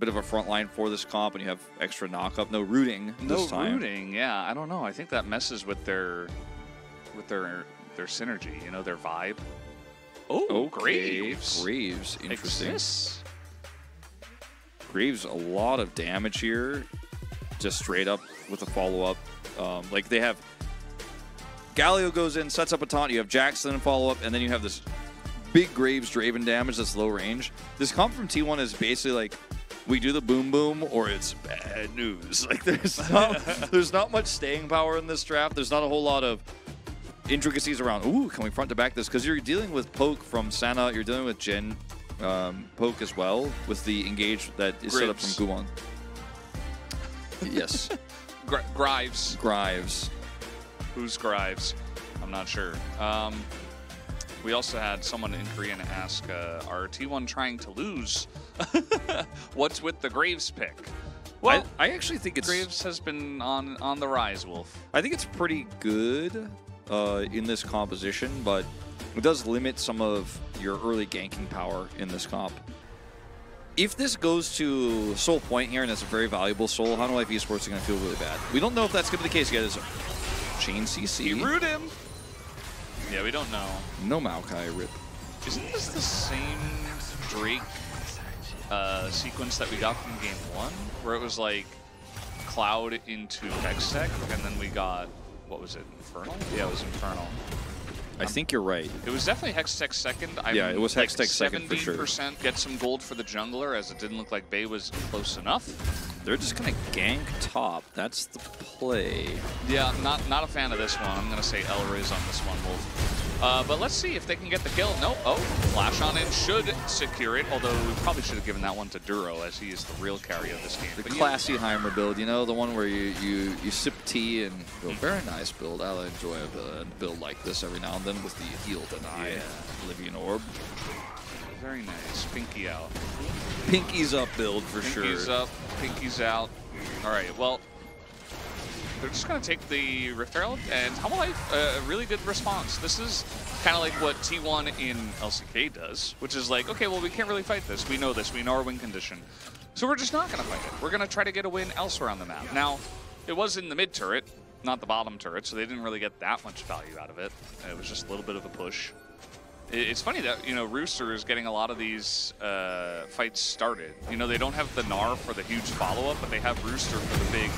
bit of a front line for this comp, and you have extra knock-up. No rooting this time. No rooting, yeah. I don't know. I think that messes with their synergy, you know, their vibe. Oh, Graves. Graves, interesting. Exists. Graves, a lot of damage here, just straight up with a follow-up. Like they have Galio goes in, sets up a taunt. You have Jackson follow-up, and then you have this big Graves Draven damage that's low range. This comp from T1 is basically like, we do the boom boom or it's bad news. Like there's not much staying power in this draft. There's not a whole lot of intricacies around, ooh, can we front to back this? Because you're dealing with poke from Sana, you're dealing with Gen poke as well, with the engage that is set up from Guwon. Yes. Grives. Grives. Who's Grives? I'm not sure. We also had someone in Korean ask, are T1 trying to lose? What's with the Graves pick? Well, I actually think it's... Graves has been on the rise, Wolf. I think it's pretty good in this composition, but it does limit some of your early ganking power in this comp. If this goes to Soul Point here, and it's a very valuable Soul, Hanwha Life Esports are going to feel really bad. We don't know if that's going to be the case yet. Is Chain CC. You root him. Yeah, we don't know. No Maokai, rip. Isn't this the same Drake sequence that we got from Game 1? Where it was like Cloud into Hextech, and then we got, what was it, Infernal? Yeah, it was Infernal. I think you're right. It was definitely Hextech second. Yeah, it was Hextech second for sure. 70% get some gold for the jungler, as it didn't look like Bay was close enough. They're just going to gank top. That's the play. Yeah, not a fan of this one. I'm going to say Elriz on this one, Wolf. But let's see if they can get the kill. Nope. Oh, flash on in should secure it, although we probably should have given that one to Duro, as he is the real carry of this game. The classy Heimer build, you know, the one where you sip tea and go, very nice build. I'll enjoy a build like this every now and then with the heal deny Oblivion Orb. Very nice. Pinky out. Pinky's up build for sure. Pinky's up, Pinky's out. All right, well, they're just going to take the Rift Herald, and Hanwha Life, a really good response. This is kind of like what T1 in LCK does, which is like, okay, well, we can't really fight this. We know this. We know our win condition. So we're just not going to fight it. We're going to try to get a win elsewhere on the map. Now, it was in the mid turret, not the bottom turret, so they didn't really get that much value out of it. It was just a little bit of a push. It's funny that, you know, Rooster is getting a lot of these fights started. You know, they don't have the Gnar for the huge follow-up, but they have Rooster for the big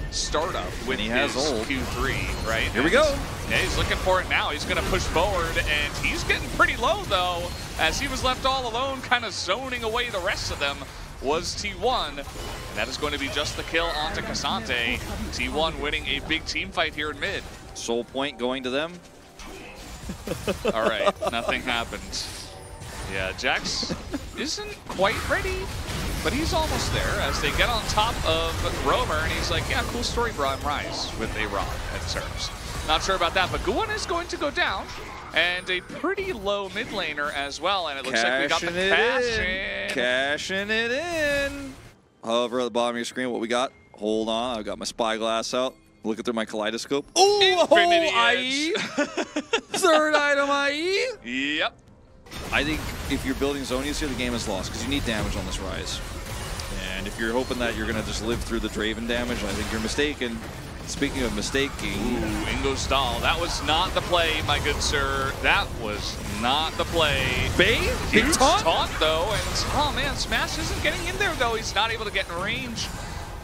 startup with his Q3, right? Here we go. Yeah, he's looking for it now. He's going to push forward, and he's getting pretty low, though, as he was left all alone, kind of zoning away the rest of them. Was T1, and that is going to be just the kill onto Cassante. T1 winning a big team fight here in mid. Soul Point going to them. All right, nothing happened. Yeah, Jax isn't quite ready, but he's almost there as they get on top of Roamer, and he's like, yeah, cool story, bro, I'm Rise with a Rod at Seraph. Not sure about that, but Guwon is going to go down, and a pretty low mid laner as well, and it looks like we got the cash in. Cashing it in. Hover at the bottom of your screen, what we got? Hold on, I've got my spyglass out. Looking through my kaleidoscope. Ooh, Infinity IE. Third item IE. Yep. I think if you're building Zonius here, the game is lost because you need damage on this Rise. And if you're hoping that you're going to just live through the Draven damage, I think you're mistaken. Speaking of mistaking. Ooh, Ingo Stahl. That was not the play, my good sir. That was not the play. Bay? Big taunt, though. And, oh, man, Smash isn't getting in there, though. He's not able to get in range.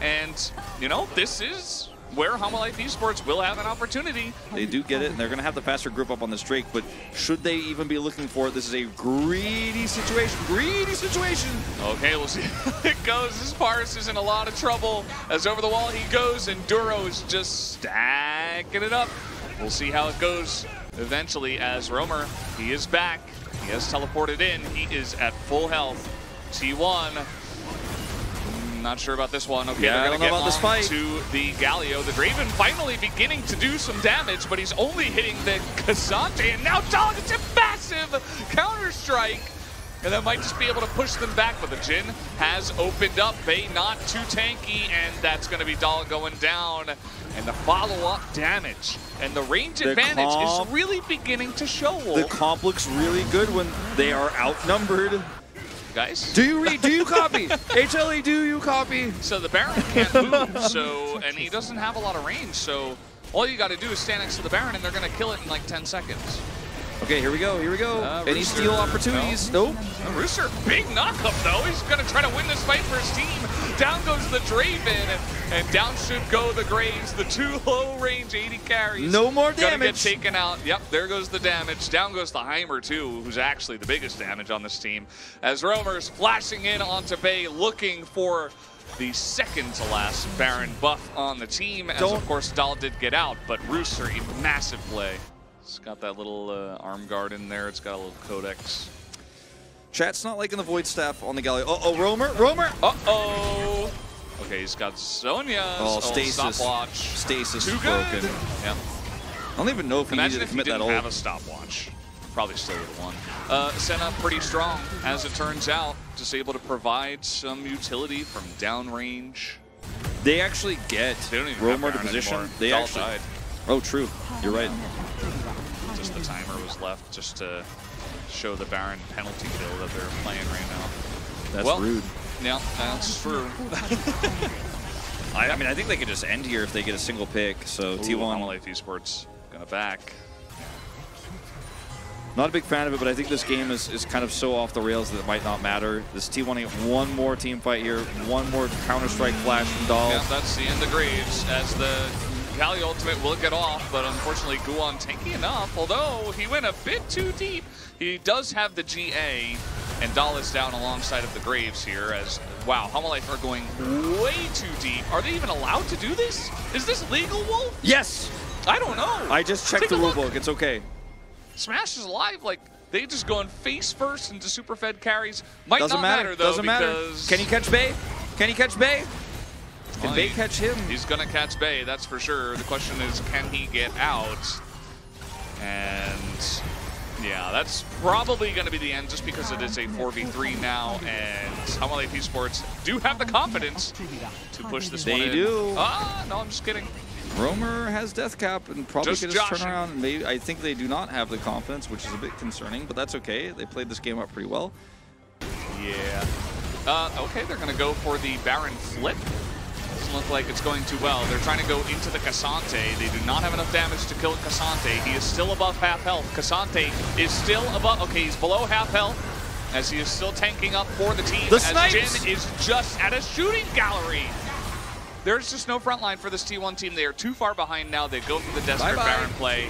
And, you know, this is where Hanwha Life Esports will have an opportunity. They do get it, and they're going to have the faster group up on this Drake, but should they even be looking for it? This is a greedy situation. Greedy situation. Okay, we'll see how it goes. This Paris is in a lot of trouble as over the wall he goes, and Duro is just stacking it up. We'll see how it goes eventually as Roamer, he is back. He has teleported in. He is at full health. T1. Not sure about this one. Okay, yeah, they're going to get on this fight. To the Galio. The Draven finally beginning to do some damage, but he's only hitting the Cassante, and now Dog, it's a massive counter-strike. And that might just be able to push them back, but the Jhin has opened up. Bay not too tanky, and that's going to be Dog going down. And the follow-up damage and the range advantage is really beginning to show, Wolf. The comp looks really good when they are outnumbered. guys. Do you read? Do you copy? HLE, do you copy? So the Baron can't move, and he doesn't have a lot of range, so all you got to do is stand next to the Baron, and they're going to kill it in like 10 seconds. Okay, here we go, here we go. Any steal opportunities? Nope. Rooster, big knockup though. He's going to try to win this fight for his team. Down goes the Draven, and down should go the Graves. The 2 low-range 80 carries. No more damage. Gonna get taken out. Yep, there goes the damage. Down goes the Heimer too, who's actually the biggest damage on this team. As Roamer's flashing in onto Bay, looking for the second to last Baron buff on the team. As of course Dahl did get out, but Rooster, a massive play. It's got that little arm guard in there. It's got a little codex. Chat's not liking the Void Staff on the Galio. Uh-oh, Roamer! Uh-oh! Okay, he's got Sonya's stasis. stopwatch. Stasis Too is broken. good. Yeah. I don't even know if he needed to commit that ult. Imagine if he didn't have a stopwatch. Probably still would have won. Senna pretty strong, as it turns out. Just able to provide some utility from downrange. They actually get Roamer to position. Anymore. They Dahl actually died. Oh, true. You're right. Just the timer was left just to show the Baron penalty kill that they're playing right now. That's rude. Yeah, that's true. I mean, I think they could just end here if they get a single pick. So T1. HLE Esports gonna back. Not a big fan of it, but I think this game is kind of so off the rails that it might not matter. This T1 get one more team fight here, one more Counter-Strike flash from Dahl. Yeah, that's the end of Graves, as the Kali ultimate will get off, but unfortunately Guan tanky enough, although he went a bit too deep. He does have the GA, and Dahl is down alongside of the Graves here as, wow, HLE are going way too deep. Are they even allowed to do this? Is this legal, Wolf? Yes! I don't know. I just checked the rulebook. It's okay. Smash is alive, like, they just going face first into super fed carries. Might Doesn't not matter though, Doesn't matter. Can he catch Bay? Can he catch Bay? Can Bay catch him? He's going to catch Bay, that's for sure. The question is, can he get out? And yeah, that's probably going to be the end just because it is a 4v3 now, and HLE Esports do have the confidence to push this one in. They do. Ah, no, I'm just kidding. Roamer has death cap and probably Just could just turn around. Maybe, I think they do not have the confidence, which is a bit concerning, but that's okay. They played this game up pretty well. Yeah. Okay, they're going to go for the Baron flip. Doesn't look like it's going too well. They're trying to go into the Cassante. They do not have enough damage to kill Cassante. He is still above half health. Cassante is still above. Okay, he's below half health as he is still tanking up for the team. As Gen is just at a shooting gallery. There's just no front line for this T1 team. They are too far behind now. They go for the desperate Baron play.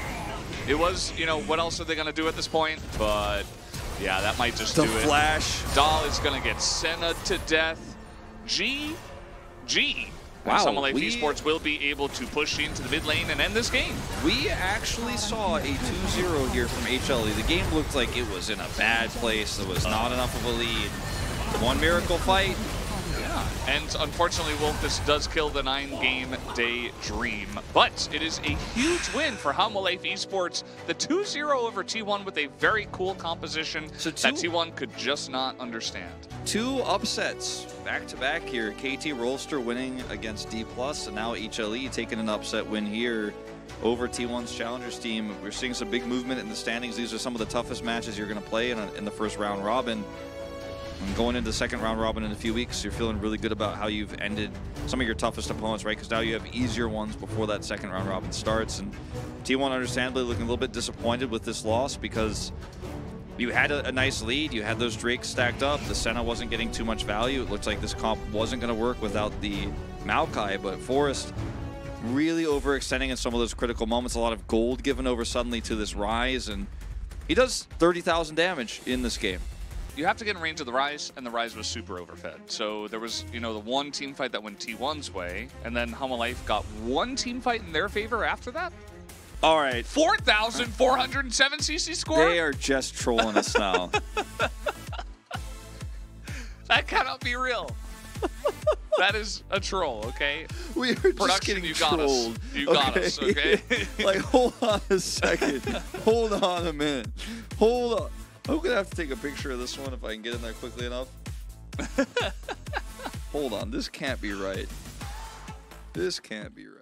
It was, you know, what else are they going to do at this point? But yeah, that might just do it. The flash. Dahl is going to get Senna to death. G. Wow. HLE Esports will be able to push into the mid lane and end this game. We actually saw a 2-0 here from HLE. The game looked like it was in a bad place. There was not enough of a lead. One miracle fight. Yeah, and unfortunately, Wolf, this does kill the 9-game day dream. But it is a huge win for HLE Esports. The 2-0 over T1 with a very cool composition that T1 could just not understand. 2 upsets back-to-back here. KT Rolster winning against D+, and now HLE taking an upset win here over T1's Challengers team. We're seeing some big movement in the standings. These are some of the toughest matches you're going to play in the first round robin. And going into the second round robin in a few weeks, you're feeling really good about how you've ended some of your toughest opponents, right? Because now you have easier ones before that second round robin starts. And T1 understandably looking a little bit disappointed with this loss because you had a nice lead. You had those Drakes stacked up. The Senna wasn't getting too much value. It looked like this comp wasn't going to work without the Maokai, but Forrest really overextending in some of those critical moments. A lot of gold given over suddenly to this Rise, and he does 30,000 damage in this game. You have to get in range of the Rise, and the Rise was super overfed. So there was, you know, the one team fight that went T1's way, and then HLE got one team fight in their favor after that. All right. 4,407 CC score? They are just trolling us now. That cannot be real. That is a troll, okay? We are just getting trolled. You got us, okay? Like, hold on a second. Hold on a minute. Hold on. I'm going to have to take a picture of this one if I can get in there quickly enough. Hold on. This can't be right. This can't be right.